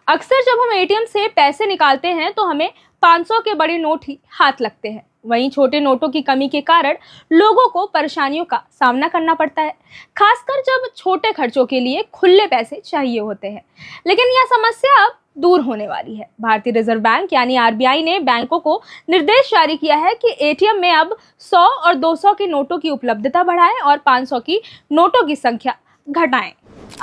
अक्सर जब हम एटीएम से पैसे निकालते हैं तो हमें 500 के बड़े नोट ही हाथ लगते हैं। वहीं छोटे नोटों की कमी के कारण लोगों को परेशानियों का सामना करना पड़ता है, खासकर जब छोटे खर्चों के लिए खुले पैसे चाहिए होते हैं। लेकिन यह समस्या अब दूर होने वाली है। भारतीय रिजर्व बैंक यानी आरबीआई ने बैंकों को निर्देश जारी किया है कि एटीएम में अब 100 और 200 के नोटों की उपलब्धता बढ़ाएं और 500 की नोटों की संख्या घटाएं।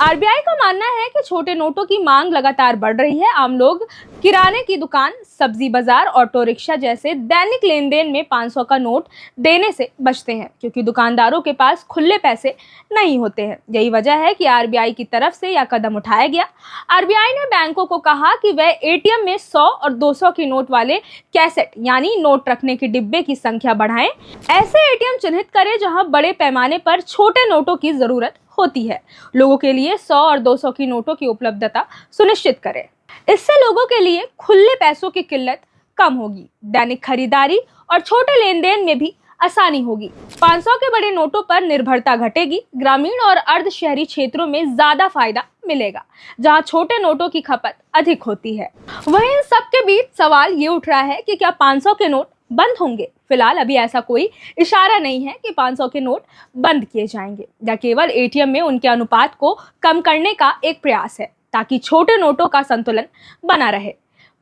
आरबीआई का मानना है कि छोटे नोटों की मांग लगातार बढ़ रही है। आम लोग किराने की दुकान, सब्जी बाजार, ऑटो रिक्शा जैसे दैनिक लेन देन में 500 का नोट देने से बचते हैं, क्योंकि दुकानदारों के पास खुले पैसे नहीं होते हैं। यही वजह है कि आरबीआई की तरफ से यह कदम उठाया गया। आरबीआई ने बैंकों को कहा कि वह एटीएम में 100 और 200 की नोट वाले कैसेट यानी नोट रखने के डिब्बे की संख्या बढ़ाएं। ऐसे एटीएम चिन्हित करें जहां बड़े पैमाने पर छोटे नोटों की जरूरत होती है। लोगों के लिए 100 और 200 की नोटों की उपलब्धता सुनिश्चित करें। इससे लोगों के लिए खुले पैसों की किल्लत कम होगी, दैनिक खरीदारी और छोटे लेन देन में भी आसानी होगी। 500 के बड़े नोटों पर निर्भरता घटेगी। ग्रामीण और अर्ध शहरी क्षेत्रों में ज्यादा फायदा मिलेगा, जहां छोटे नोटों की खपत अधिक होती है। वहीं इन सबके बीच सवाल ये उठ रहा है कि क्या 500 के नोट बंद होंगे? फिलहाल अभी ऐसा कोई इशारा नहीं है कि 500 के नोट बंद किए जाएंगे। यह केवल एटीएम में उनके अनुपात को कम करने का एक प्रयास है, ताकि छोटे नोटों का संतुलन बना रहे।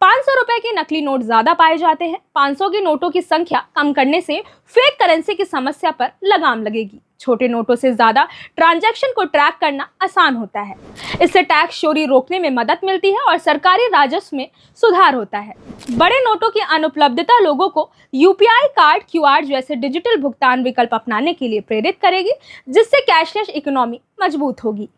500 रुपए के नकली नोट ज्यादा पाए जाते हैं। 500 के नोटों की संख्या कम करने से फेक करेंसी की समस्या पर लगाम लगेगी। छोटे नोटों से ज्यादा ट्रांजैक्शन को ट्रैक करना आसान होता है। इससे टैक्स चोरी रोकने में मदद मिलती है और सरकारी राजस्व में सुधार होता है। बड़े नोटों की अनुपलब्धता लोगों को यूपीआई कार्ड, क्यूआर जैसे डिजिटल भुगतान विकल्प अपनाने के लिए प्रेरित करेगी, जिससे कैशलेस इकोनॉमी मजबूत होगी।